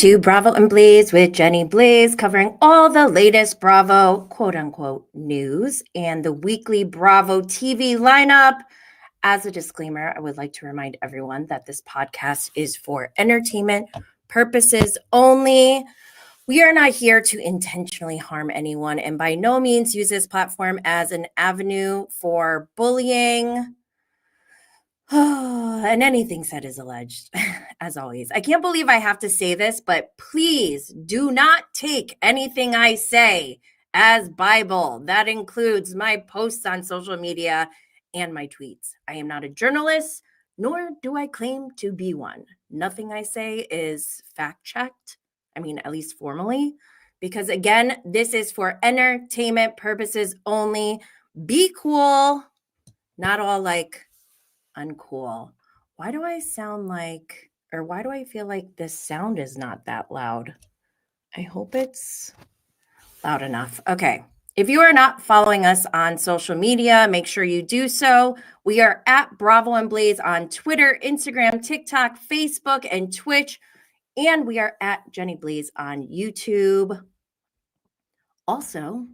to Bravo and Blaze with Jenny Blaze, covering all the latest Bravo quote-unquote news and the weekly Bravo TV lineup. As a disclaimer, I would like to remind everyone that this podcast is for entertainment purposes only. We are not here to intentionally harm anyone and by no means use this platform as an avenue for bullying. And anything said is alleged, as always. I can't believe I have to say this, but please do not take anything I say as Bible. That includes my posts on social media and my tweets. I am not a journalist, nor do I claim to be one. Nothing I say is fact-checked, at least formally, because again, this is for entertainment purposes only. Be cool, not all like uncool. Why do I feel like this sound is not that loud? I hope it's loud enough. Okay. If you are not following us on social media, make sure you do so. We are at Bravo and Blaze on Twitter, Instagram, TikTok, Facebook, and Twitch. And we are at Jenny Blaze on YouTube. Also,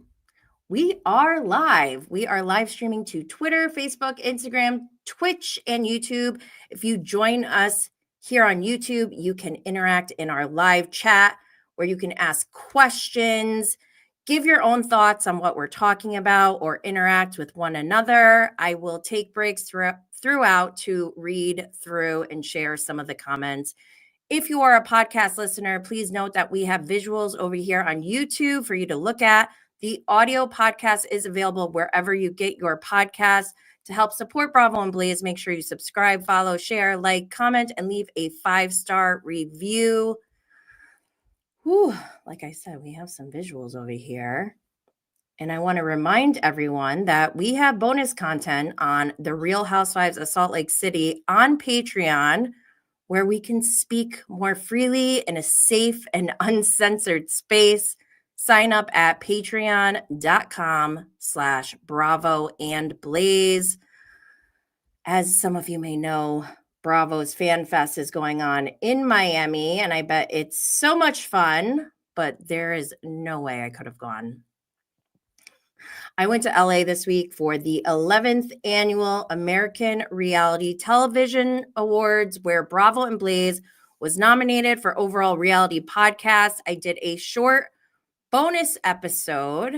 we are live. We are live streaming to Twitter, Facebook, Instagram, Twitch, and YouTube. If you join us here on YouTube, you can interact in our live chat where you can ask questions, give your own thoughts on what we're talking about, or interact with one another. I will take breaks throughout to read through and share some of the comments. If you are a podcast listener, please note that we have visuals over here on YouTube for you to look at. The audio podcast is available wherever you get your podcasts. To help support Bravo and Blaze, make sure you subscribe, follow, share, like, comment, and leave a 5-star review. Whew, like I said, we have some visuals over here. And I want to remind everyone that we have bonus content on the Real Housewives of Salt Lake City on Patreon, where we can speak more freely in a safe and uncensored space. Sign up at patreon.com/Bravo and Blaze. As some of you may know, Bravo's Fan Fest is going on in Miami, and I bet it's so much fun, but there is no way I could have gone. I went to LA this week for the 11th annual American Reality Television Awards, where Bravo and Blaze was nominated for overall reality podcast. I did a short bonus episode.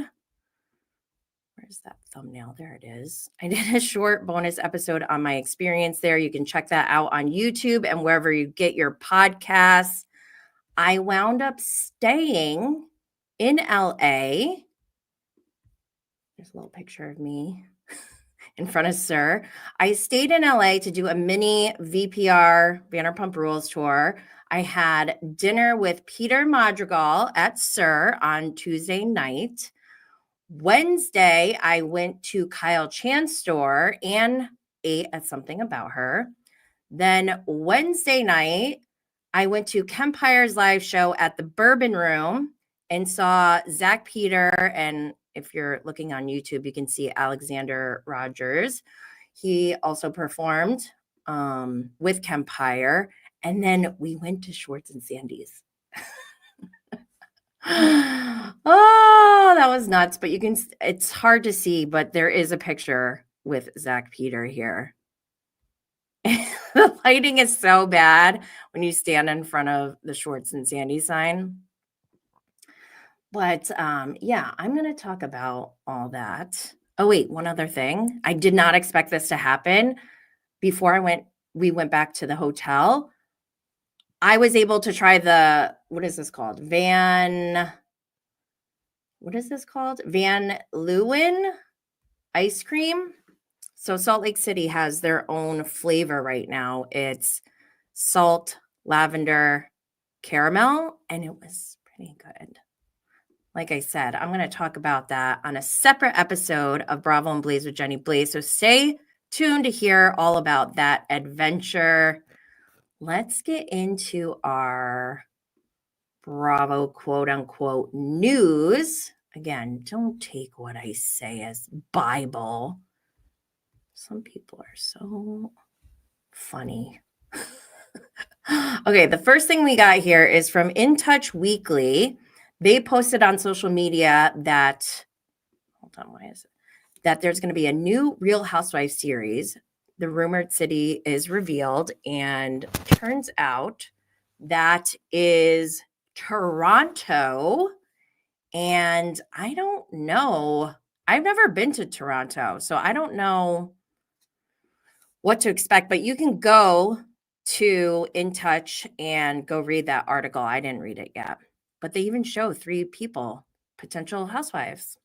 Where's that thumbnail? There it is. I did a short bonus episode on my experience there. You can check that out on YouTube and wherever you get your podcasts. I wound up staying in LA. There's a little picture of me in front of Sir. I stayed in LA to do a mini VPR Vanderpump Rules tour. I had dinner with Peter Madrigal at Sir on Tuesday night. Wednesday, I went to Kyle Chan's store and ate at Something About Her. Then Wednesday night, I went to Kempire's live show at the Bourbon Room and saw Zach Peter. And if you're looking on YouTube, you can see Alexander Rogers. He also performed with Kempire. And then we went to Schwartz and Sandy's. Oh, that was nuts. But it's hard to see, but there is a picture with Zach Peter here. The lighting is so bad when you stand in front of the Schwartz and Sandy sign. But yeah, I'm going to talk about all that. Oh, wait, one other thing. I did not expect this to happen. Before we went back to the hotel, I was able to try what is this called? Van Leeuwen ice cream. So Salt Lake City has their own flavor right now. It's salt, lavender, caramel, and it was pretty good. Like I said, I'm going to talk about that on a separate episode of Bravo and Blaze with Jenny Blaze. So stay tuned to hear all about that adventure. Let's get into our Bravo quote-unquote news. Again, don't take what I say as Bible. Some people are so funny. Okay, the first thing we got here is from In Touch Weekly. They posted on social media that, hold on, why is it? That there's going to be a new Real Housewives series. The rumored city is revealed, and turns out that is Toronto. And I don't know. I've never been to Toronto, so I don't know what to expect, but you can go to In Touch and go read that article. I didn't read it yet, but they even show 3 people, potential housewives.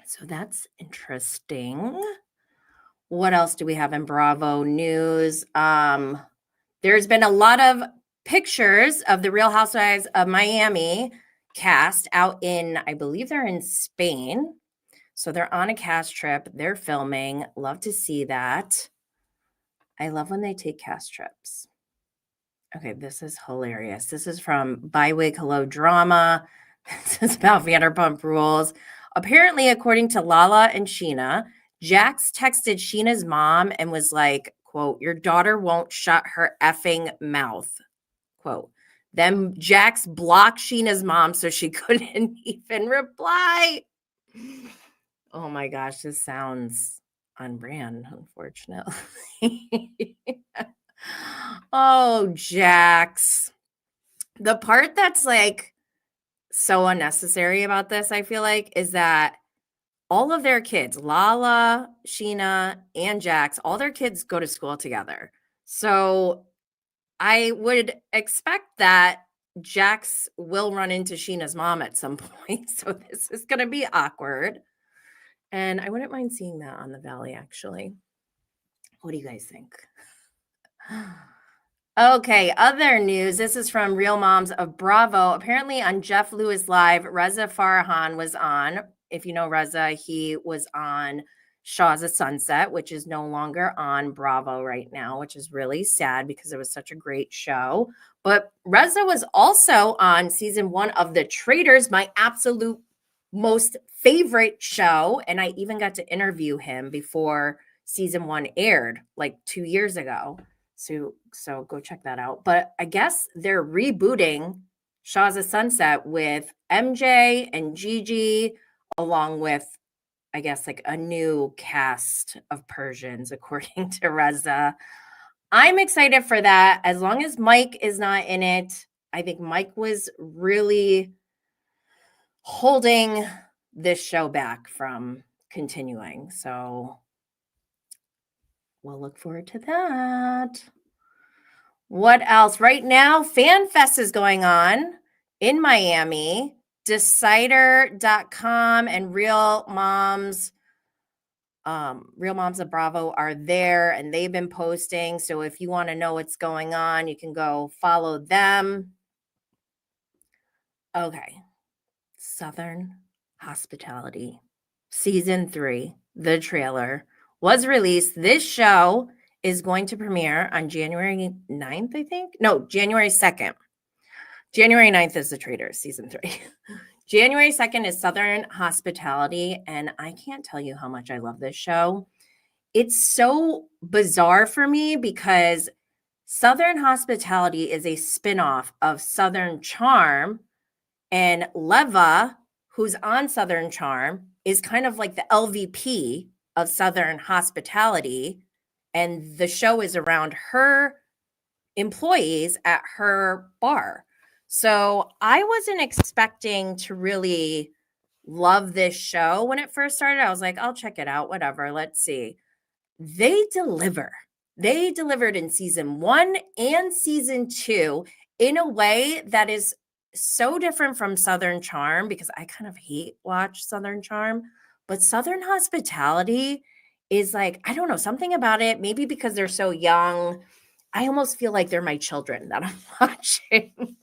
So that's interesting. What else do we have in Bravo news? There's been a lot of pictures of the Real Housewives of Miami cast out in, I believe they're in Spain. So they're on a cast trip. They're filming. Love to see that. I love when they take cast trips. Okay, this is hilarious. This is from Bywig Hello Drama. This is about Vanderpump Rules. Apparently, according to Lala and Sheena, Jax texted Sheena's mom and was like, quote, "Your daughter won't shut her effing mouth," quote. Then Jax blocked Sheena's mom so she couldn't even reply. Oh my gosh, this sounds on brand, unfortunately. Oh, Jax. The part that's like so unnecessary about this, I feel like, is that all of their kids, Lala, Sheena, and Jax, all their kids go to school together. So I would expect that Jax will run into Sheena's mom at some point. So this is going to be awkward. And I wouldn't mind seeing that on the Valley, actually. What do you guys think? Okay, other news. This is from Real Moms of Bravo. Apparently on Jeff Lewis Live, Reza Farhan was on. If you know Reza, he was on Shahs of Sunset, which is no longer on Bravo right now, which is really sad because it was such a great show. But Reza was also on season 1 of The Traitors, my absolute most favorite show. And I even got to interview him before season 1 aired like 2 years ago. So go check that out. But I guess they're rebooting Shahs of Sunset with MJ and Gigi, along with, I guess, like a new cast of Persians, according to Reza. I'm excited for that. As long as Mike is not in it, I think Mike was really holding this show back from continuing. So we'll look forward to that. What else? Right now, Fan Fest is going on in Miami. Decider.com and Real Moms of Bravo are there, and they've been posting. So if you want to know what's going on, you can go follow them. Okay. Southern Hospitality, season 3, the trailer was released. This show is going to premiere on January 9th, I think. No, January 2nd. January 9th is The Traitors, season 3. January 2nd is Southern Hospitality, and I can't tell you how much I love this show. It's so bizarre for me because Southern Hospitality is a spinoff of Southern Charm, and Leva, who's on Southern Charm, is kind of like the LVP of Southern Hospitality. And the show is around her employees at her bar. So I wasn't expecting to really love this show when it first started. I was like, I'll check it out, whatever. Let's see. They deliver. They delivered in season 1 and season 2 in a way that is so different from Southern Charm, because I kind of watch Southern Charm, but Southern Hospitality is like, I don't know, something about it, maybe because they're so young. I almost feel like they're my children that I'm watching.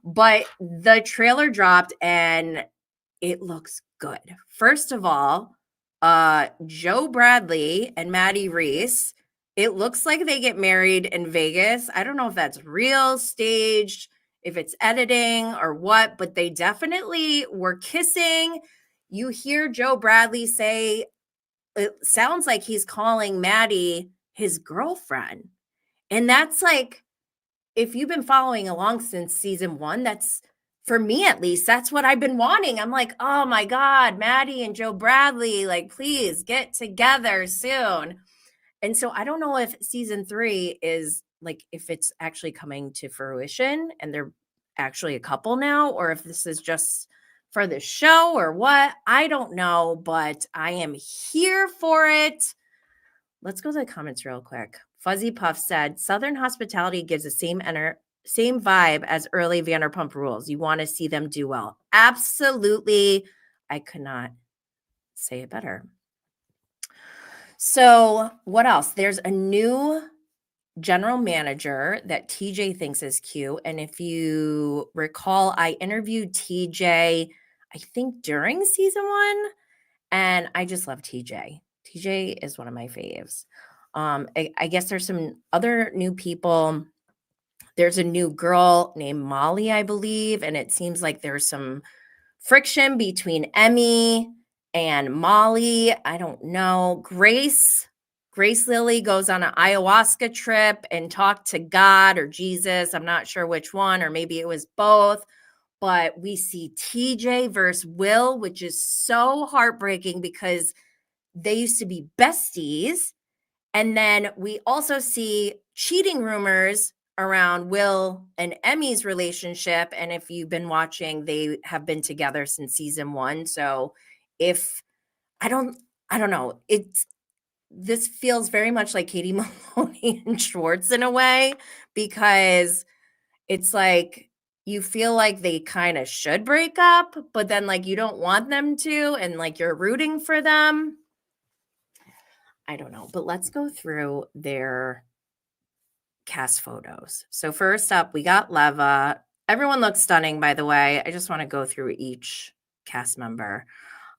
But the trailer dropped and it looks good. First of all, Joe Bradley and Maddie Reese, it looks like they get married in Vegas. I don't know if that's real, staged, if it's editing or what, but they definitely were kissing. You hear Joe Bradley say, it sounds like he's calling Maddie his girlfriend. And that's like if you've been following along since season 1, that's, for me at least, that's what I've been wanting. I'm like, oh my God, Maddie and Joe Bradley, like, please get together soon. And so I don't know if season 3 is like, if it's actually coming to fruition and they're actually a couple now, or if this is just for the show or what. I don't know, but I am here for it. Let's go to the comments real quick. Fuzzy Puff said, Southern hospitality gives the same vibe as early Vanderpump Rules. You want to see them do well. Absolutely. I could not say it better. So what else? There's a new general manager that TJ thinks is cute. And if you recall, I interviewed TJ, I think during season 1, and I just love TJ. TJ is one of my faves. I guess there's some other new people. There's a new girl named Molly, I believe, and it seems like there's some friction between Emmy and Molly. I don't know. Grace Lily goes on an ayahuasca trip and talked to God or Jesus. I'm not sure which one, or maybe it was both. But we see TJ versus Will, which is so heartbreaking because they used to be besties. And then we also see cheating rumors around Will and Emmy's relationship. And if you've been watching, they have been together since season 1. So if I don't know, this feels very much like Katie Maloney and Schwartz in a way, because it's like you feel like they kind of should break up, but then like you don't want them to, and like you're rooting for them. I don't know, but let's go through their cast photos. So first up, we got Leva. Everyone looks stunning, by the way. I just want to go through each cast member.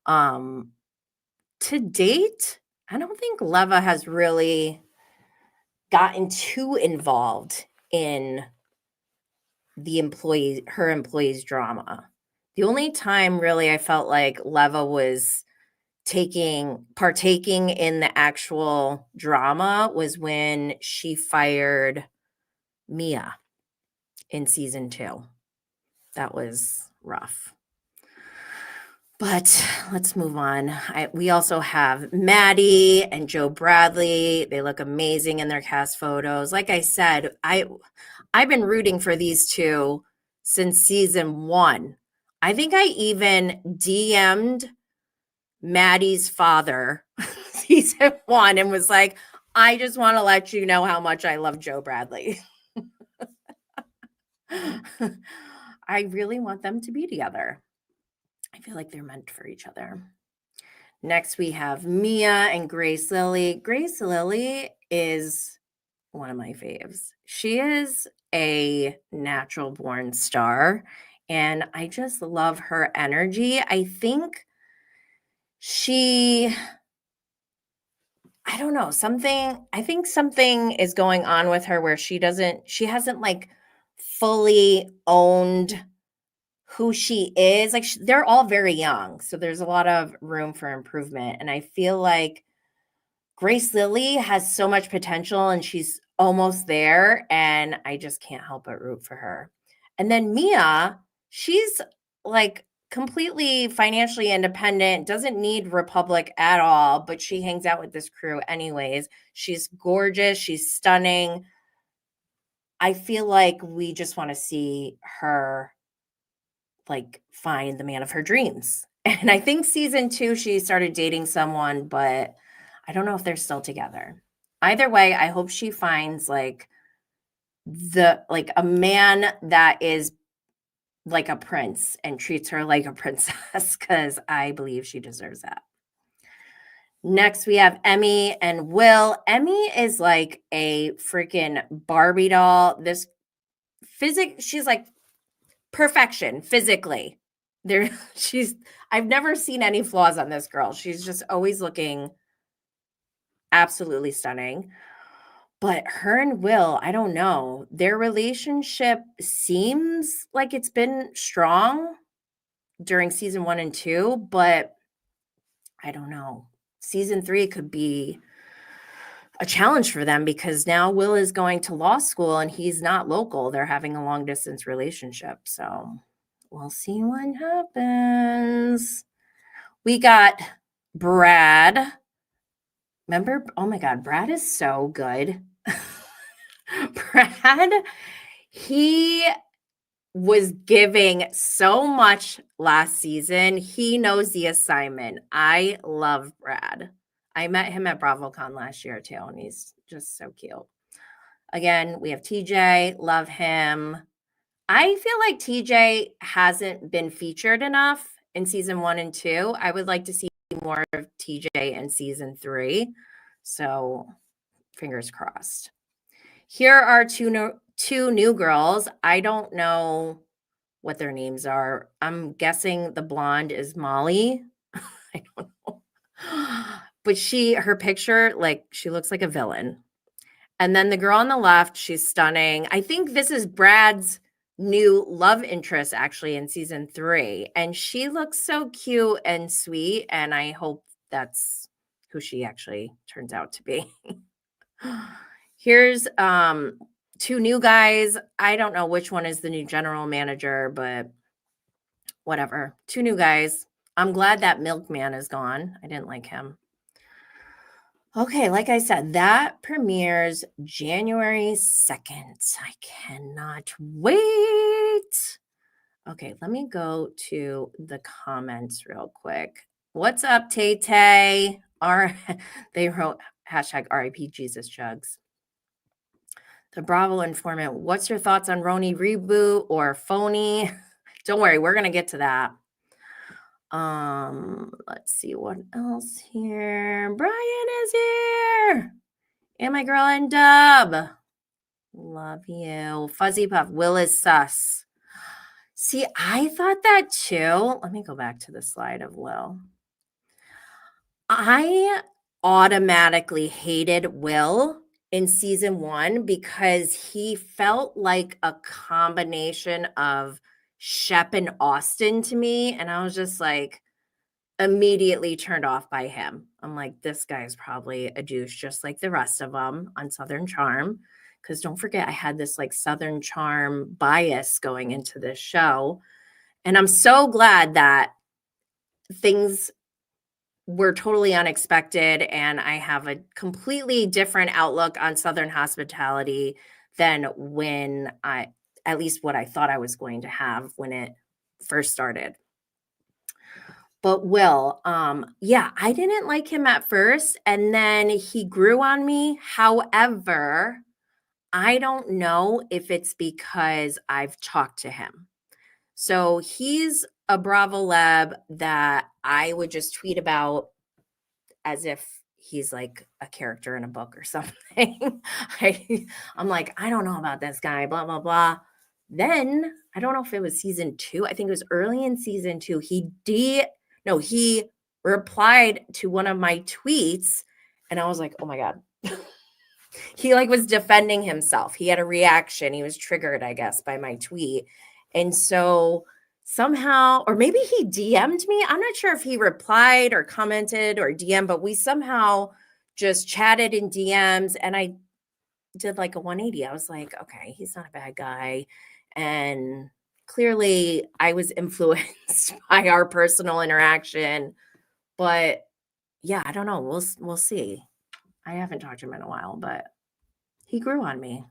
To date, I don't think Leva has really gotten too involved in her employees' drama. The only time really I felt like Leva was partaking in the actual drama was when she fired Mia in season 2. That was rough. But let's move on. We also have Maddie and Joe Bradley. They look amazing in their cast photos. Like I said, I've been rooting for these two since season 1. I think I even DM'd Maddie's father season 1 and was like, I just want to let you know how much I love Joe Bradley. I really want them to be together. I feel like they're meant for each other. Next, we have Mia and Grace Lily. Grace Lily is one of my faves. She is a natural born star, and I just love her energy. I think I don't know, something is going on with her where she hasn't like fully owned who she is. Like they're all very young, so there's a lot of room for improvement. And I feel like Grace Lily has so much potential and she's almost there, and I just can't help but root for her. And then Mia, she's like completely financially independent, doesn't need Republic at all, but she hangs out with this crew anyways. She's gorgeous, she's stunning. I feel like we just want to see her like find the man of her dreams. And I think season 2 she started dating someone, but I don't know if they're still together. Either way, I hope she finds like a man that is like a prince and treats her like a princess, because I believe she deserves that. Next, we have Emmy and Will. Emmy is like a freaking Barbie doll. She's like perfection physically. I've never seen any flaws on this girl. She's just always looking absolutely stunning. But her and Will, I don't know. Their relationship seems like it's been strong during season 1 and 2, but I don't know. Season 3 could be a challenge for them because now Will is going to law school and he's not local. They're having a long distance relationship. So we'll see what happens. We got Brad. Remember? Oh my God, Brad is so good. Brad, he was giving so much last season. He knows the assignment. I love Brad. I met him at BravoCon last year too, and he's just so cute. Again, we have TJ. Love him. I feel like TJ hasn't been featured enough in season 1 and 2. I would like to see more of TJ in season 3. So fingers crossed. Here are two new girls. I don't know what their names are. I'm guessing the blonde is Molly. I don't know. But her picture, like, she looks like a villain. And then the girl on the left, she's stunning. I think this is Brad's new love interest actually in season 3. And she looks so cute and sweet. And I hope that's who she actually turns out to be. Here's 2 new guys. I don't know which one is the new general manager, but whatever. 2 new guys. I'm glad that milkman is gone. I didn't like him. Okay, like I said, that premieres January 2nd. I cannot wait. Okay, let me go to the comments real quick. What's up, Tay-Tay? They wrote hashtag RIP Jesus Chugs. The Bravo informant, what's your thoughts on RHONY reboot or phony? Don't worry, we're going to get to that. Let's see what else here. Brian is here. And my girl and Dub. Love you. Fuzzy Puff, Will is sus. See, I thought that too. Let me go back to the slide of Will. I automatically hated Will in season 1 because he felt like a combination of Shep and Austin to me. And I was just like immediately turned off by him. I'm like, this guy's probably a douche just like the rest of them on Southern Charm. Because don't forget, I had this like Southern Charm bias going into this show. And I'm so glad that things were totally unexpected and I have a completely different outlook on Southern hospitality than when at least what I thought I was going to have when it first started. But Will, yeah, I didn't like him at first and then he grew on me. However, I don't know if it's because I've talked to him. So he's a Bravo lab that I would just tweet about as if he's like a character in a book or something. I'm like, I don't know about this guy, blah, blah, blah. Then I don't know if it was season 2. I think it was early in season 2. He replied to one of my tweets and I was like, oh my God. He like was defending himself. He had a reaction. He was triggered, I guess, by my tweet. And so somehow, or maybe he DM'd me. I'm not sure if he replied or commented or DM, but we somehow just chatted in DMs and I did like a 180. I was like, okay, he's not a bad guy. And clearly I was influenced by our personal interaction. But yeah, I don't know. We'll see. I haven't talked to him in a while, but he grew on me.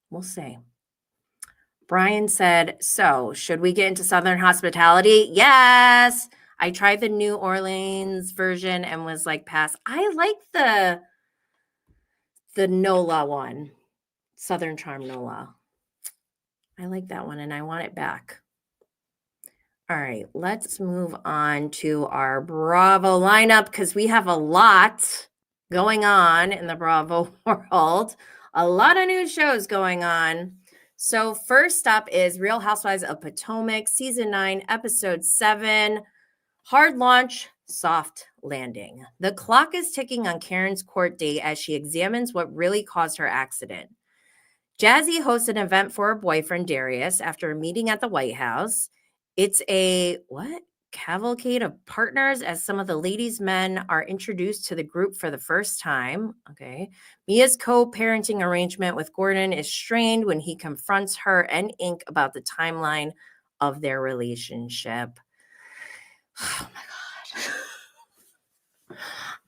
We'll see. Brian said, so should we get into Southern hospitality? Yes. I tried the New Orleans version and was like, pass. I like the NOLA one, Southern Charm NOLA. I like that one and I want it back. All right, let's move on to our Bravo lineup because we have a lot going on in the Bravo world. A lot of new shows going on. So first up is Real Housewives of Potomac, Season 9, Episode 7, Hard Launch, Soft Landing. The clock is ticking on Karen's court date as she examines what really caused her accident. Jazzy hosts an event for her boyfriend, Darius, after a meeting at the White House. It's a, what? cavalcade of partners as some of the ladies' men are introduced to the group for the first time. Okay. Mia's co-parenting arrangement with Gordon is strained when he confronts her and Ink about the timeline of their relationship. Oh my God.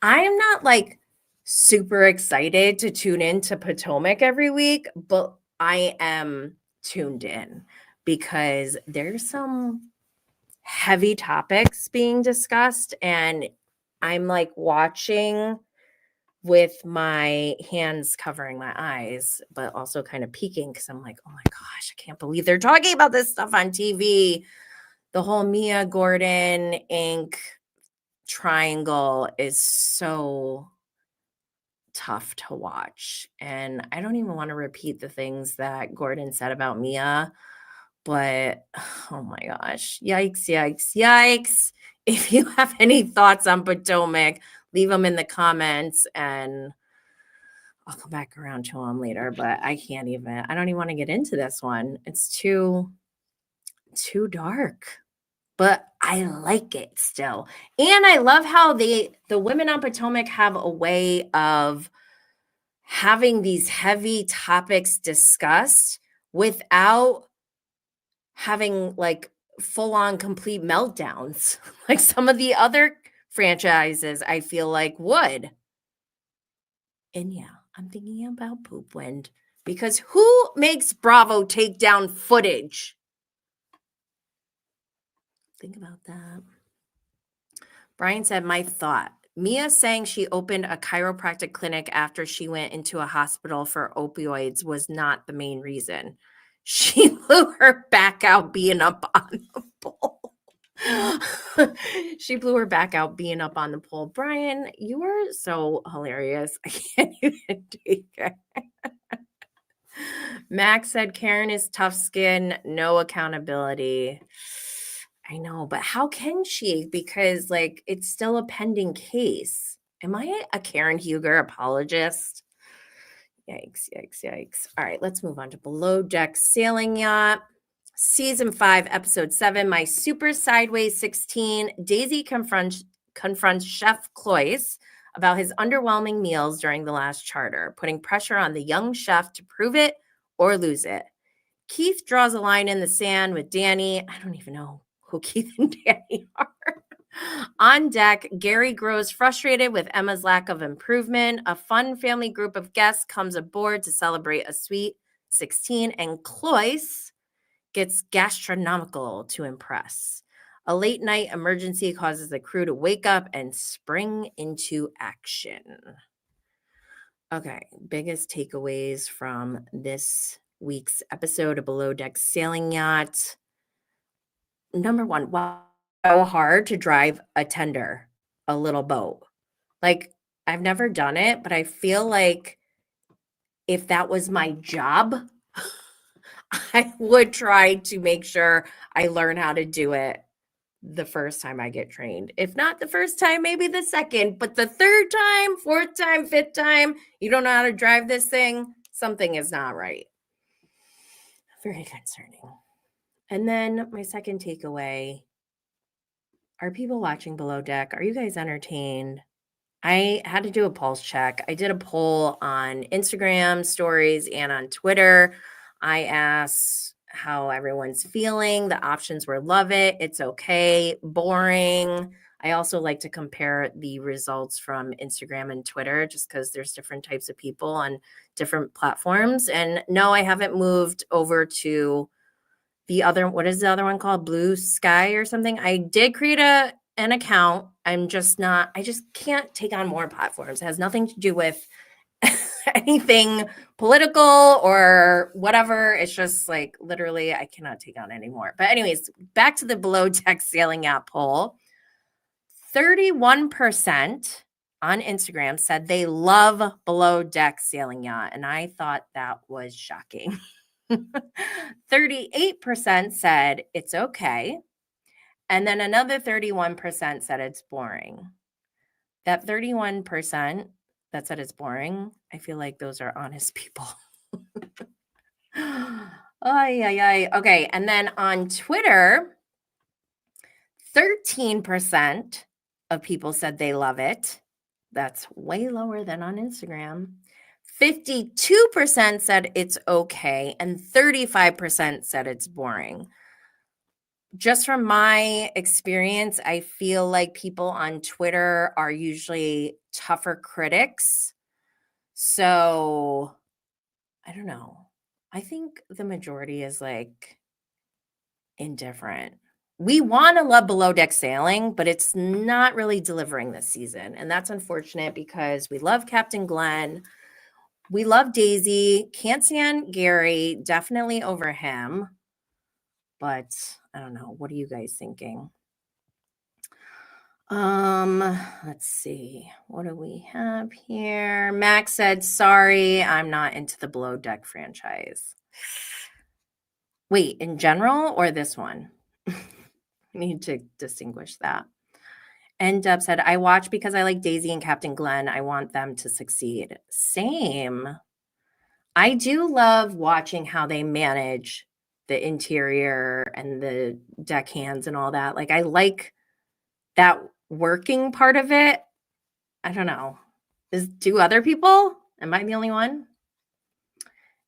I am not like super excited to tune into Potomac every week, but I am tuned in because there's some heavy topics being discussed, and I'm like watching with my hands covering my eyes, but also kind of peeking because I'm like, oh my gosh, I can't believe they're talking about this stuff on TV. The whole Mia Gordon Ink triangle is so tough to watch. And I don't even want to repeat the things that Gordon said about Mia, but oh my gosh, yikes, yikes, yikes. If you have any thoughts on Potomac, leave them in the comments and I'll come back around to them later, but I don't even want to get into this one. It's too dark. But I like it still. And I love how the women on Potomac have a way of having these heavy topics discussed without having like full on complete meltdowns like some of the other franchises I feel like would. And yeah, I'm thinking about Poop Wind because who makes Bravo take down footage? Think about that. Brian said, my thought. Mia saying she opened a chiropractic clinic after she went into a hospital for opioids was not the main reason. She blew her back out being up on the pole. She blew her back out being up on the pole. Brian, you are so hilarious. I can't even take it. Max said Karen is tough skin, no accountability. I know, but how can she? Because like it's still a pending case. Am I a Karen Huger apologist? Yikes, yikes, yikes. All right, let's move on to Below Deck Sailing Yacht. Season 5, Episode 7, My Super Sideways 16. Daisy confronts Chef Cloyce about his underwhelming meals during the last charter, putting pressure on the young chef to prove it or lose it. Keith draws a line in the sand with Danny. I don't even know who Keith and Danny are. On deck, Gary grows frustrated with Emma's lack of improvement. A fun family group of guests comes aboard to celebrate a sweet 16, and Cloyce gets gastronomical to impress. A late night emergency causes the crew to wake up and spring into action. Okay, biggest takeaways from this week's episode of Below Deck Sailing Yacht. Number one, wow, so hard to drive a tender, a little boat. Like, I've never done it, but I feel like if that was my job, I would try to make sure I learn how to do it the first time I get trained. If not the first time, maybe the second, but the third time, fourth time, fifth time, you don't know how to drive this thing, something is not right. Very concerning. And then my second takeaway, are people watching Below Deck? Are you guys entertained? I had to do a pulse check. I did a poll on Instagram stories and on Twitter. I asked how everyone's feeling. The options were love it, it's okay, boring. I also like to compare the results from Instagram and Twitter just because there's different types of people on different platforms. And no, I haven't moved over to the other, what is the other one called? Blue Sky or something. I did create an account. I just can't take on more platforms. It has nothing to do with anything political or whatever. It's just like literally I cannot take on anymore. But anyways, back to the Below Deck Sailing Yacht poll. 31% on Instagram said they love Below Deck Sailing Yacht. And I thought that was shocking. 38% said it's okay. And then another 31% said it's boring. That 31% that said it's boring, I feel like those are honest people. Ay. Okay. And then on Twitter, 13% of people said they love it. That's way lower than on Instagram. 52% said it's okay, and 35% said it's boring. Just from my experience, I feel like people on Twitter are usually tougher critics. So I don't know. I think the majority is like indifferent. We want to love Below Deck Sailing, but it's not really delivering this season. And that's unfortunate because we love Captain Glenn. We love Daisy. Can't stand Gary, definitely over him. But I don't know. What are you guys thinking? Let's see. What do we have here? Max said, sorry, I'm not into the Below Deck franchise. Wait, in general or this one? I need to distinguish that. And Deb said, I watch because I like Daisy and Captain Glenn. I want them to succeed. Same. I do love watching how they manage the interior and the deckhands and all that. Like, I like that working part of it. I don't know. Do other people? Am I the only one?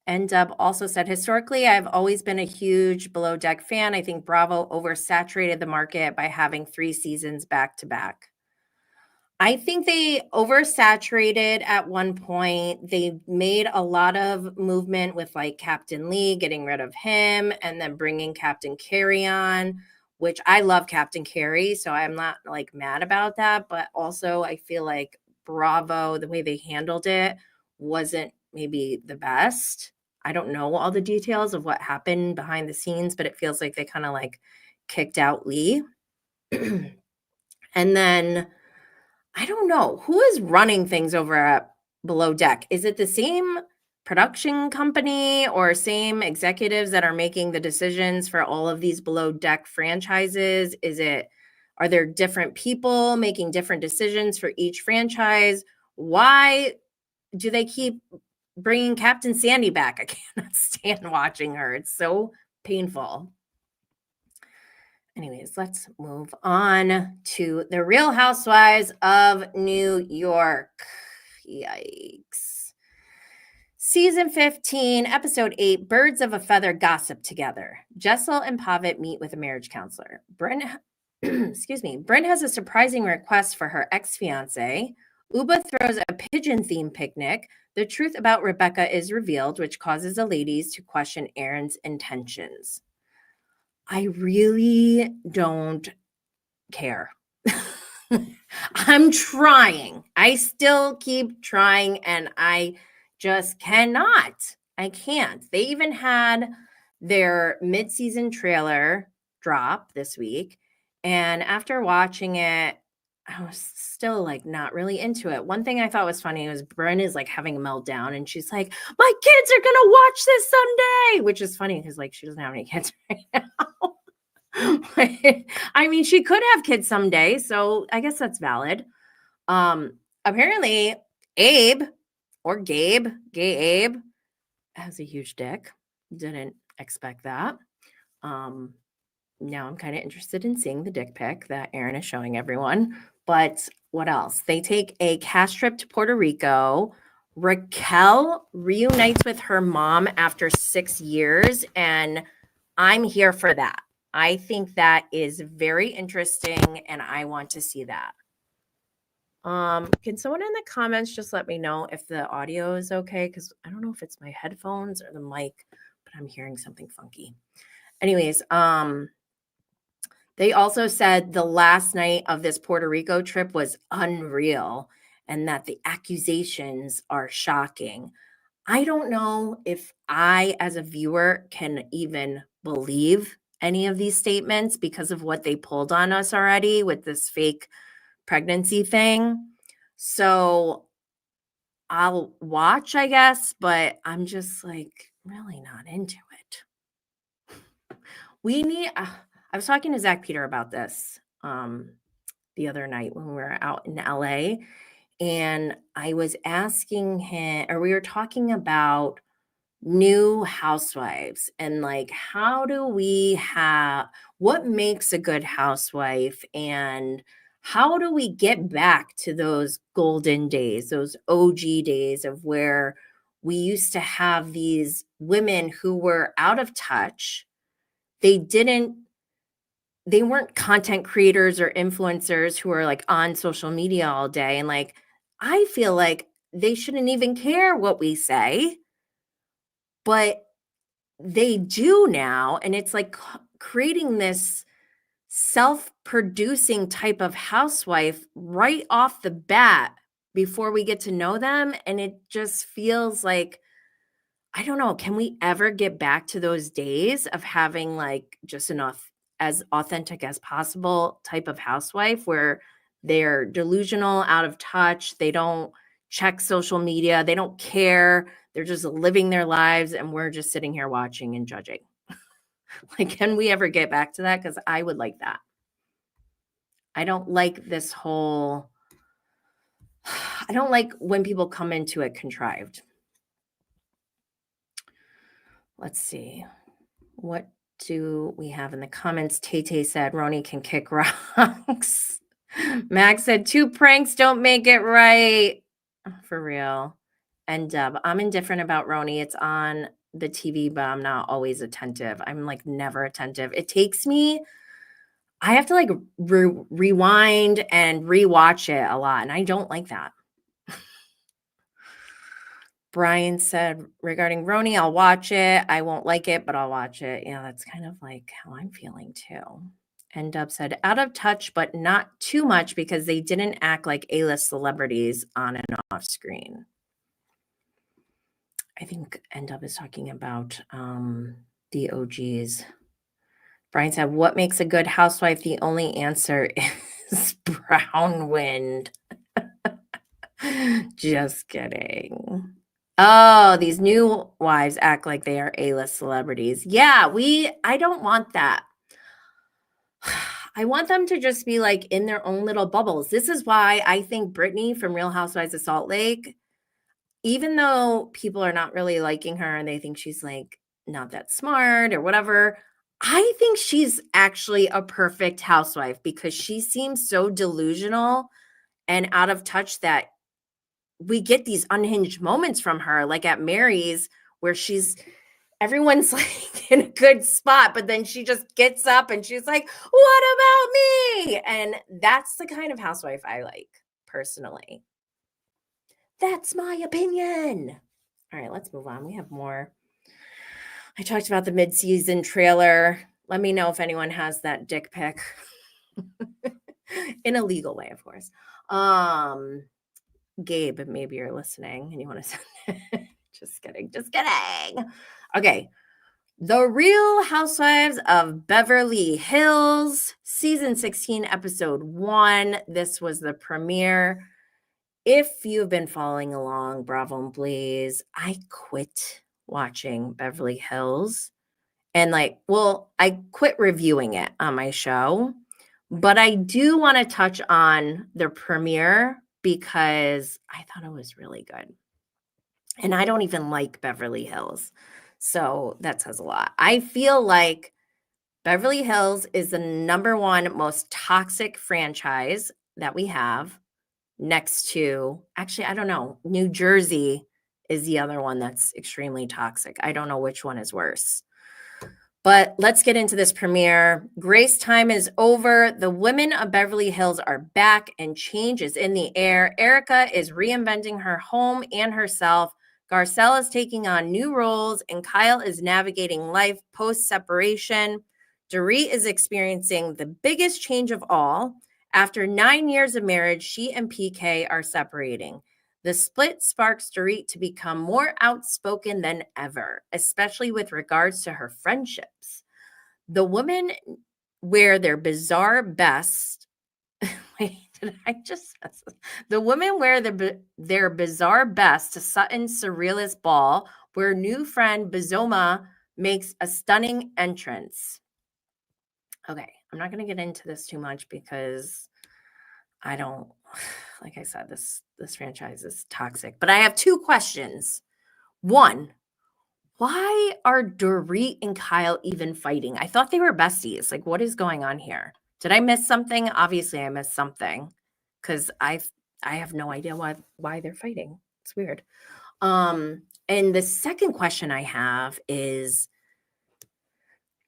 And Deb also said, historically, I've always been a huge Below Deck fan. I think Bravo oversaturated the market by having 3 seasons back to back. I think they oversaturated at one point. They made a lot of movement with like Captain Lee, getting rid of him, and then bringing Captain Carey on, which I love Captain Carey, so I'm not like mad about that. But also I feel like Bravo, the way they handled it wasn't maybe the best. I don't know all the details of what happened behind the scenes, but it feels like they kind of like kicked out Lee. And then I don't know who is running things over at Below Deck. Is it the same production company or same executives that are making the decisions for all of these Below Deck franchises? Are there different people making different decisions for each franchise? Why do they keep bringing Captain Sandy back? I cannot stand watching her. It's so painful. Anyways, let's move on to the Real Housewives of New York. Yikes. Season 15, episode 8, Birds of a Feather gossip together. Jessel and Pavitt meet with a marriage counselor. Bryn has a surprising request for her ex-fiance. Uba throws a pigeon-themed picnic. The truth about Rebecca is revealed, which causes the ladies to question Aaron's intentions. I really don't care. I'm trying. I still keep trying, and I just cannot. I can't. They even had their mid-season trailer drop this week, and after watching it, I was still like not really into it. One thing I thought was funny was Bryn is like having a meltdown, and she's like, "My kids are gonna watch this someday," which is funny because like she doesn't have any kids right now. I mean, she could have kids someday, so I guess that's valid. Apparently, Abe or Gabe, gay Abe, has a huge dick. Didn't expect that. Now I'm kind of interested in seeing the dick pic that Aaron is showing everyone. But what else? They take a cash trip to Puerto Rico. Raquel reunites with her mom after 6 years, and I'm here for that. I think that is very interesting, and I want to see that. Can someone in the comments just let me know if the audio is okay? Because I don't know if it's my headphones or the mic, but I'm hearing something funky. Anyways, they also said the last night of this Puerto Rico trip was unreal and that the accusations are shocking. I don't know if I, as a viewer, can even believe any of these statements because of what they pulled on us already with this fake pregnancy thing. So I'll watch, I guess, but I'm just like really not into it. We need, I was talking to Zach Peter about this the other night when we were out in LA, and I was asking him, or we were talking about new housewives and like how do we have what makes a good housewife and how do we get back to those golden days, those OG days of where we used to have these women who were out of touch. They weren't content creators or influencers who are like on social media all day. And like, I feel like they shouldn't even care what we say, but they do now. And it's like creating this self-producing type of housewife right off the bat before we get to know them. And it just feels like, I don't know, can we ever get back to those days of having like just as authentic as possible type of housewife where they're delusional, out of touch, they don't check social media, they don't care, they're just living their lives and we're just sitting here watching and judging. Like, can we ever get back to that? Because I would like that. I don't like this whole, I don't like when people come into it contrived. Let's see. What do we have in the comments? Tay said, RHONY can kick rocks. Max said, 2 pranks don't make it right. For real. And I'm indifferent about RHONY. It's on the TV, but I'm not always attentive. I'm like never attentive. It takes me, I have to like rewind and rewatch it a lot. And I don't like that. Brian said, regarding RHONY, I'll watch it. I won't like it, but I'll watch it. Yeah, that's kind of like how I'm feeling too. And Dub said, out of touch, but not too much because they didn't act like A-list celebrities on and off screen. I think Dub is talking about the OGs. Brian said, what makes a good housewife? The only answer is brown wind. Just kidding. Oh, these new wives act like they are A-list celebrities. Yeah, I don't want that. I want them to just be like in their own little bubbles. This is why I think Brittany from Real Housewives of Salt Lake, even though people are not really liking her and they think she's like not that smart or whatever, I think she's actually a perfect housewife because she seems so delusional and out of touch that we get these unhinged moments from her, like at Mary's, where everyone's like in a good spot, but then she just gets up and she's like, what about me? And that's the kind of housewife I like personally. That's my opinion. All right, let's move on. We have more. I talked about the mid-season trailer. Let me know if anyone has that dick pic in a legal way, of course. Gabe, maybe you're listening and you want to send it. Just kidding. Okay. The Real Housewives of Beverly Hills, season 16, episode 1. This was the premiere. If you've been following along, Bravo and Blaze, I quit watching Beverly Hills. And I quit reviewing it on my show. But I do want to touch on the premiere because I thought it was really good. And I don't even like Beverly Hills. So that says a lot. I feel like Beverly Hills is the #1 most toxic franchise that we have next to, actually, I don't know, New Jersey is the other one that's extremely toxic. I don't know which one is worse. But let's get into this premiere. Grace time is over. The women of Beverly Hills are back and change is in the air. Erica is reinventing her home and herself. Garcelle is taking on new roles and Kyle is navigating life post-separation. Dorit is experiencing the biggest change of all. After 9 years of marriage, she and PK are separating. The split sparks Dorit to become more outspoken than ever, especially with regards to her friendships. The women wear their bizarre best. Wait, did I just? The women wear their bizarre best to Sutton's surrealist ball, where new friend Bizoma makes a stunning entrance. Okay, I'm not going to get into this too much because I don't, like I said, this franchise is toxic. But I have 2 questions. 1, Why are Dorit and Kyle even fighting? I thought they were besties. Like, what is going on here? Did I miss something? Obviously, I missed something because I have no idea why they're fighting. It's weird. And the second question I have is,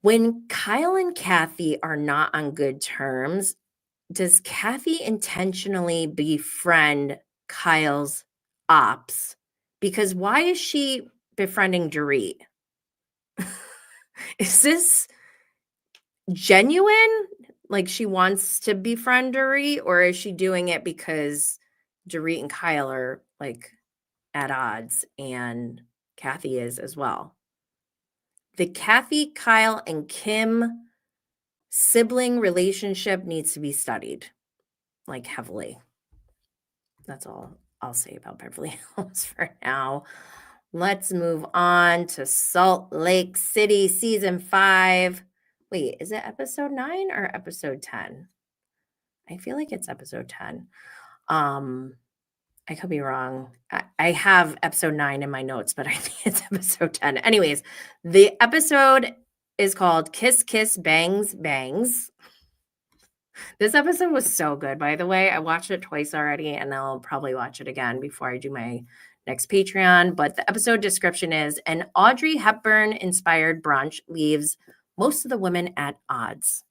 when Kyle and Kathy are not on good terms, does Kathy intentionally befriend Kyle's ops? Because why is she befriending Dorit? Is this genuine? Like she wants to befriend Dorit, or is she doing it because Dorit and Kyle are like at odds and Kathy is as well? The Kathy, Kyle, and Kim sibling relationship needs to be studied like heavily. That's all I'll say about Beverly Hills for now. Let's move on to Salt Lake City season 5. Wait, is it episode 9 or episode 10? I feel like it's episode 10. I could be wrong. I have episode 9 in my notes, but I think it's episode 10. Anyways, the episode is called Kiss Kiss Bangs Bangs. This episode was so good, by the way. I watched it twice already, and I'll probably watch it again before I do my next Patreon. But the episode description is, an Audrey Hepburn-inspired brunch leaves most of the women at odds.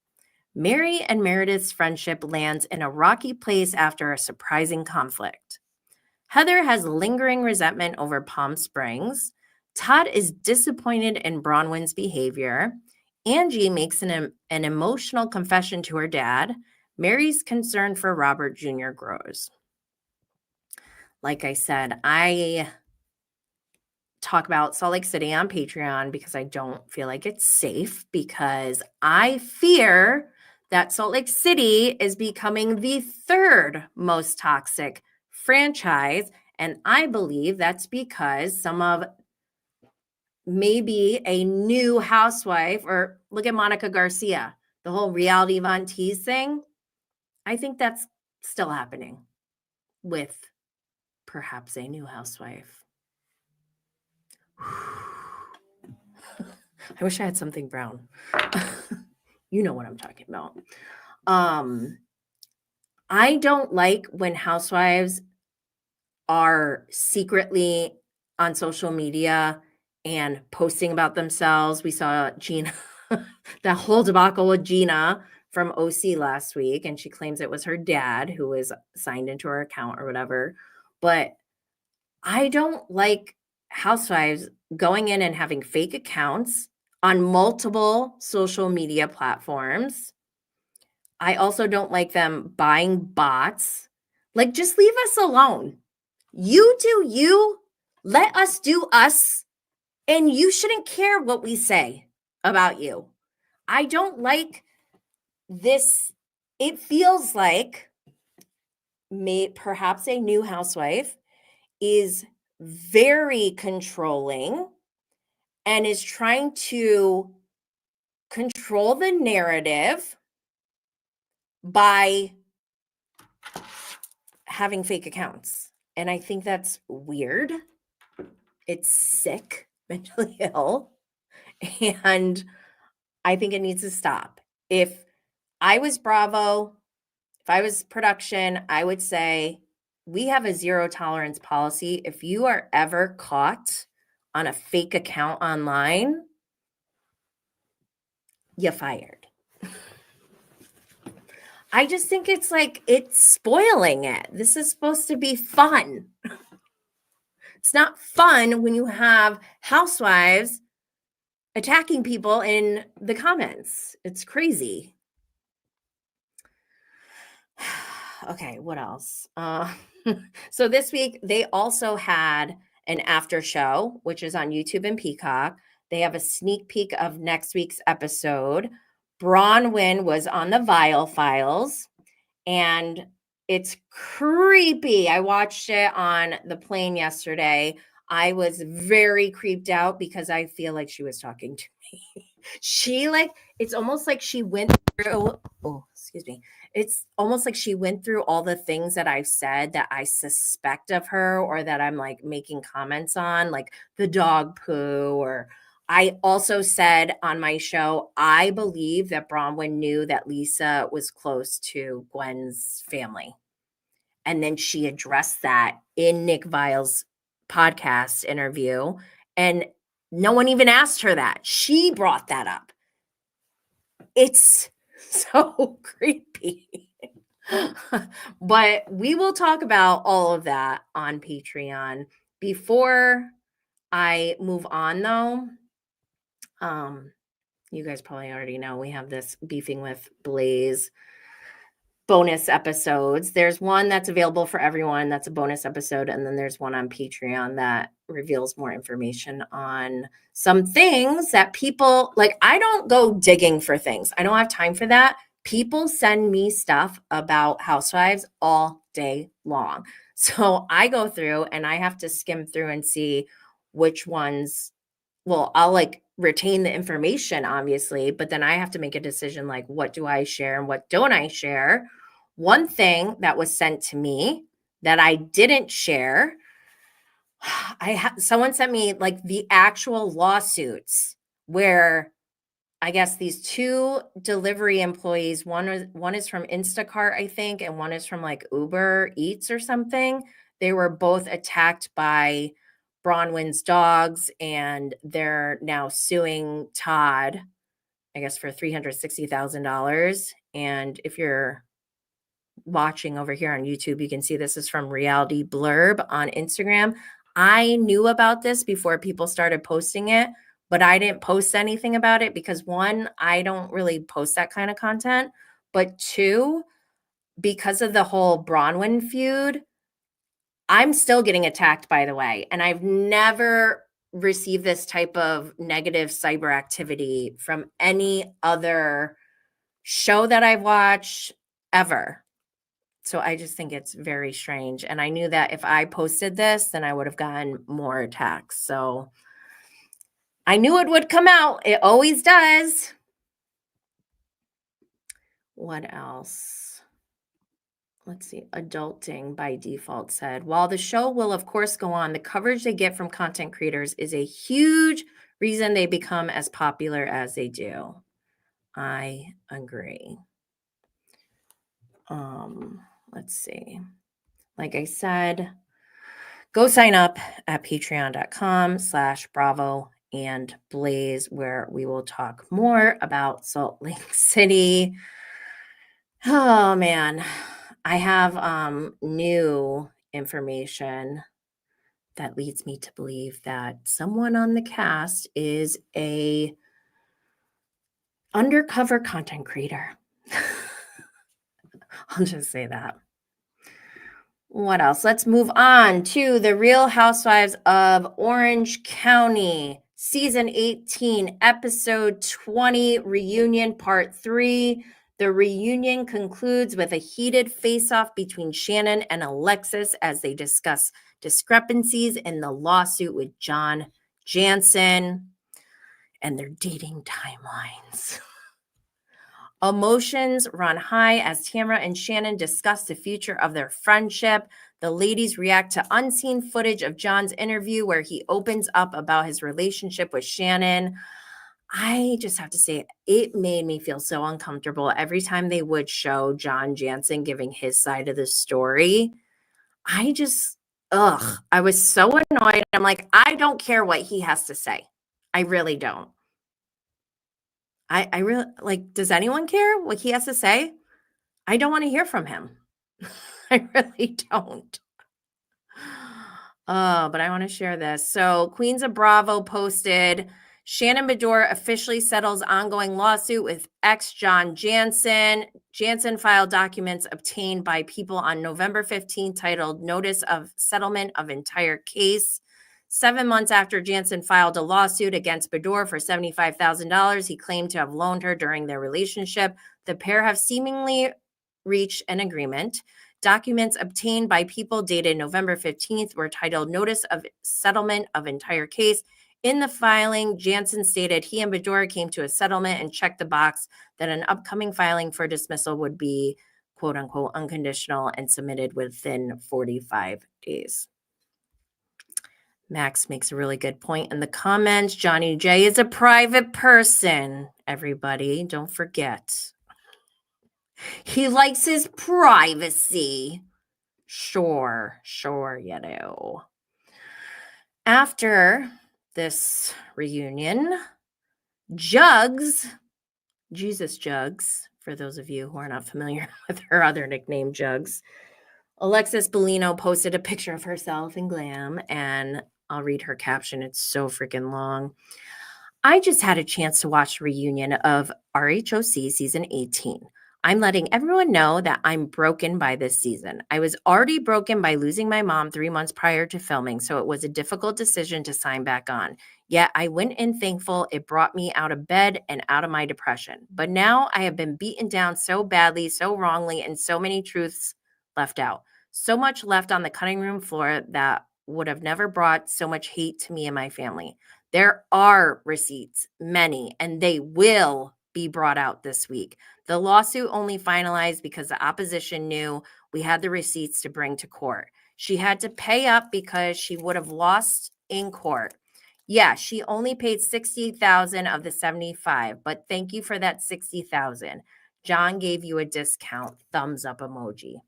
Mary and Meredith's friendship lands in a rocky place after a surprising conflict. Heather has lingering resentment over Palm Springs. Todd is disappointed in Bronwyn's behavior. Angie makes an emotional confession to her dad. Mary's concern for Robert Jr. grows. Like I said, I talk about Salt Lake City on Patreon because I don't feel like it's safe, because I fear that Salt Lake City is becoming the 3rd most toxic franchise. And I believe that's because some of maybe a new housewife, or look at Monica Garcia, the whole reality Von Teese thing. I think that's still happening with perhaps a new housewife. I wish I had something brown. You know what I'm talking about. I don't like when housewives are secretly on social media and posting about themselves. We saw Gina, that whole debacle with Gina from OC last week, and she claims it was her dad who was signed into her account or whatever. But I don't like housewives going in and having fake accounts on multiple social media platforms. I also don't like them buying bots. Like, just leave us alone. You do you, let us do us, and you shouldn't care what we say about you. I don't like this. It feels like perhaps a new housewife is very controlling and is trying to control the narrative by having fake accounts. And I think that's weird. It's sick, mentally ill. And I think it needs to stop. If I was Bravo, if I was production, I would say we have a 0 tolerance policy. If you are ever caught on a fake account online, you're fired. I just think it's like, it's spoiling it. This is supposed to be fun. It's not fun when you have housewives attacking people in the comments. It's crazy. Okay, what else? So this week, they also had an after show, which is on YouTube and Peacock. They have a sneak peek of next week's episode. Bronwyn was on the Vial Files, and it's creepy. I watched it on the plane yesterday. I was very creeped out because I feel like she was talking to me. It's almost like she went through, excuse me. It's almost like she went through all the things that I've said that I suspect of her or that I'm like making comments on, like the dog poo. Or I also said on my show, I believe that Bronwyn knew that Lisa was close to Gwen's family. And then she addressed that in Nick Vile's podcast interview. And no one even asked her that. She brought that up. It's so creepy. But we will talk about all of that on Patreon. Before I move on, though, you guys probably already know we have this Beefing with Blaze bonus episodes. There's one that's available for everyone. That's a bonus episode. And then there's one on Patreon that reveals more information on some things that people like. I don't go digging for things. I don't have time for that. People send me stuff about housewives all day long. So I go through and I have to skim through and see which ones. Well, I'll like retain the information, obviously, but then I have to make a decision like, what do I share and what don't I share? One thing that was sent to me that I didn't share, someone sent me like the actual lawsuits where I guess these two delivery employees, one is from Instacart, I think, and one is from like Uber Eats or something. They were both attacked by Bronwyn's dogs, and they're now suing Todd, I guess, for $360,000. And if you're watching over here on YouTube, you can see this is from Reality Blurb on Instagram. I knew about this before people started posting it, but I didn't post anything about it because one, I don't really post that kind of content. But two, because of the whole Bronwyn feud, I'm still getting attacked, by the way. And I've never received this type of negative cyber activity from any other show that I've watched ever. So I just think it's very strange. And I knew that if I posted this, then I would have gotten more attacks. So I knew it would come out. It always does. What else? Let's see. Adulting by Default said, while the show will of course go on, the coverage they get from content creators is a huge reason they become as popular as they do. I agree. Let's see. Like I said, go sign up at patreon.com/Bravo and Blaze, where we will talk more about Salt Lake City. Oh man, I have new information that leads me to believe that someone on the cast is a undercover content creator. I'll just say that. What else? Let's move on to the Real Housewives of Orange County, Season 18, Episode 20, Reunion Part 3. The reunion concludes with a heated face-off between Shannon and Alexis as they discuss discrepancies in the lawsuit with John Jansen and their dating timelines. Emotions run high as Tamra and Shannon discuss the future of their friendship. The ladies react to unseen footage of John's interview where he opens up about his relationship with Shannon. I just have to say, it made me feel so uncomfortable every time they would show John Jansen giving his side of the story. I was so annoyed. I'm like, I don't care what he has to say. I really don't. I really, like, does anyone care what he has to say? I don't want to hear from him. I really don't. But I want to share this. So Queens of Bravo posted, Shannon Beador officially settles ongoing lawsuit with ex John Jansen. Jansen filed documents obtained by People on November 15 titled Notice of Settlement of Entire Case. 7 months after Jansen filed a lawsuit against Beador for $75,000 he claimed to have loaned her during their relationship, the pair have seemingly reached an agreement. Documents obtained by people dated November 15th were titled Notice of Settlement of Entire Case. In the filing, Jansen stated he and Bedore came to a settlement and checked the box that an upcoming filing for dismissal would be, quote unquote, unconditional and submitted within 45 days. Max makes a really good point in the comments. Johnny J is a private person, everybody. Don't forget. He likes his privacy. Sure, you know. After this reunion, Jesus Jugs, for those of you who are not familiar with her other nickname, Jugs, Alexis Bellino posted a picture of herself in glam, and I'll read her caption. It's so freaking long. I just had a chance to watch a reunion of RHOC season 18. I'm letting everyone know that I'm broken by this season. I was already broken by losing my mom 3 months prior to filming, so it was a difficult decision to sign back on. Yet I went in thankful it brought me out of bed and out of my depression. But now I have been beaten down so badly, so wrongly, and so many truths left out. So much left on the cutting room floor that would have never brought so much hate to me and my family. There are receipts, many, and they will be brought out this week. The lawsuit only finalized because the opposition knew we had the receipts to bring to court. She had to pay up because she would have lost in court. Yeah, she only paid $60,000 of the $75,000, but thank you for that $60,000. John gave you a discount. Thumbs up emoji.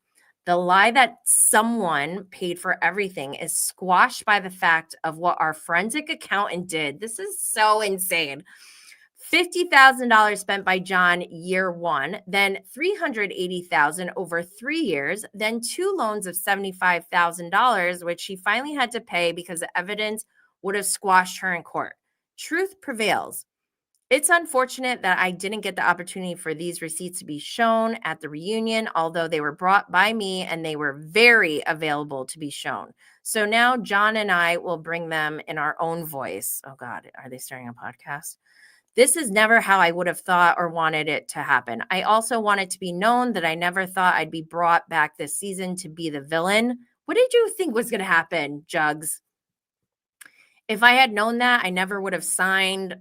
The lie that someone paid for everything is squashed by the fact of what our forensic accountant did. This is so insane. $50,000 spent by John year one, then $380,000 over 3 years, then 2 loans of $75,000, which she finally had to pay because the evidence would have squashed her in court. Truth prevails. It's unfortunate that I didn't get the opportunity for these receipts to be shown at the reunion, although they were brought by me and they were very available to be shown. So now John and I will bring them in our own voice. Oh God, are they starting a podcast? This is never how I would have thought or wanted it to happen. I also want it to be known that I never thought I'd be brought back this season to be the villain. What did you think was going to happen, Jugs? If I had known that, I never would have signed.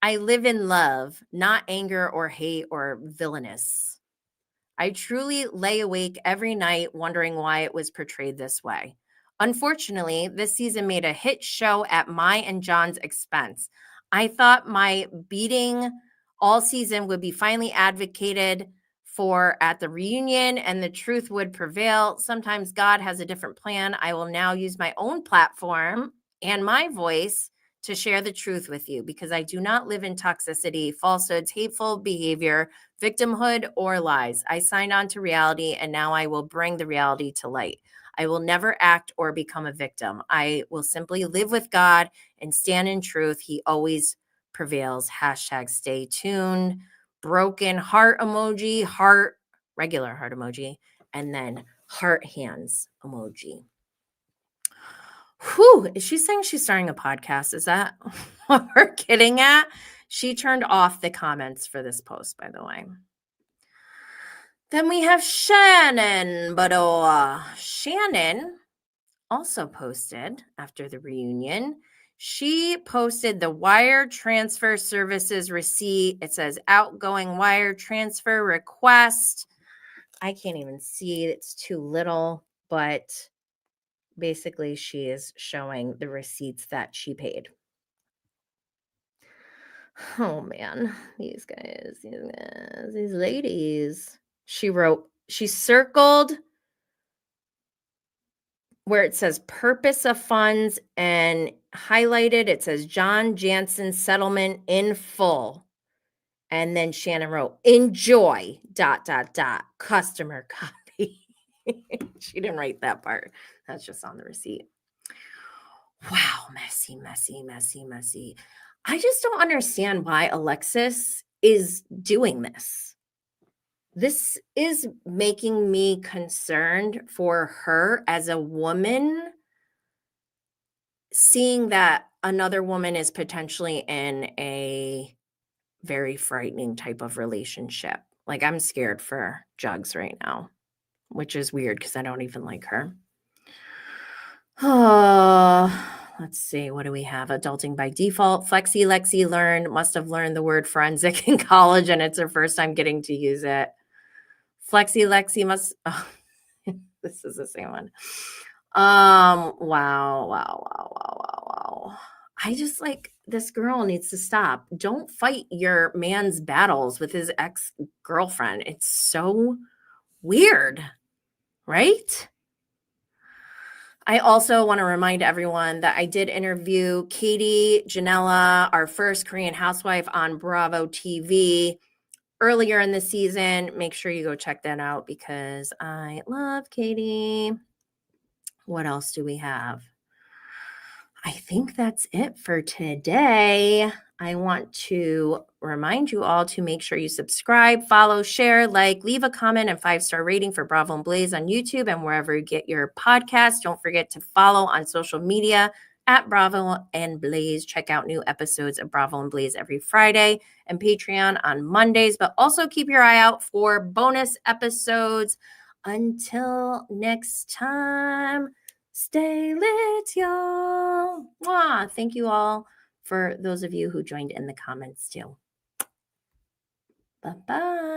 I live in love, not anger or hate or villainous. I truly lay awake every night wondering why it was portrayed this way. Unfortunately, this season made a hit show at my and John's expense. I thought my beating all season would be finally advocated for at the reunion and the truth would prevail. Sometimes God has a different plan. I will now use my own platform and my voice to share the truth with you because I do not live in toxicity, falsehoods, hateful behavior, victimhood, or lies. I signed on to reality and now I will bring the reality to light. I will never act or become a victim. I will simply live with God and stand in truth. He always prevails. Hashtag stay tuned. Broken heart emoji, heart, regular heart emoji, and then heart hands emoji. Whew, is she saying she's starting a podcast? Is that what we're getting at? She turned off the comments for this post, by the way. Then we have Shannon Badoa. Shannon also posted after the reunion. She posted the wire transfer services receipt. It says outgoing wire transfer request. I can't even see. It's too little, but basically she is showing the receipts that she paid. Oh man, these guys, these ladies. She circled where it says purpose of funds and highlighted, it says John Jansen settlement in full. And then Shannon wrote, enjoy, ... customer copy. She didn't write that part. That's just on the receipt. Wow, messy. I just don't understand why Alexis is doing this. This is making me concerned for her as a woman, seeing that another woman is potentially in a very frightening type of relationship. Like, I'm scared for Jugs right now. which is weird because I don't even like her. Oh, let's see. What do we have? Adulting by default. Lexi must have learned the word forensic in college, and it's her first time getting to use it. Lexi must. Oh, this is the same one. Wow. I just like this girl needs to stop. Don't fight your man's battles with his ex-girlfriend. It's so weird, right? I also want to remind everyone that I did interview Katie Janela, our first Korean housewife on Bravo TV earlier in the season. Make sure you go check that out because I love Katie. What else do we have? I think that's it for today. I want to remind you all to make sure you subscribe, follow, share, like, leave a comment and 5-star rating for Bravo and Blaze on YouTube and wherever you get your podcasts. Don't forget to follow on social media at Bravo and Blaze. Check out new episodes of Bravo and Blaze every Friday and Patreon on Mondays, but also keep your eye out for bonus episodes. Until next time, stay lit, y'all. Mwah. Thank you all for those of you who joined in the comments too. Bye-bye.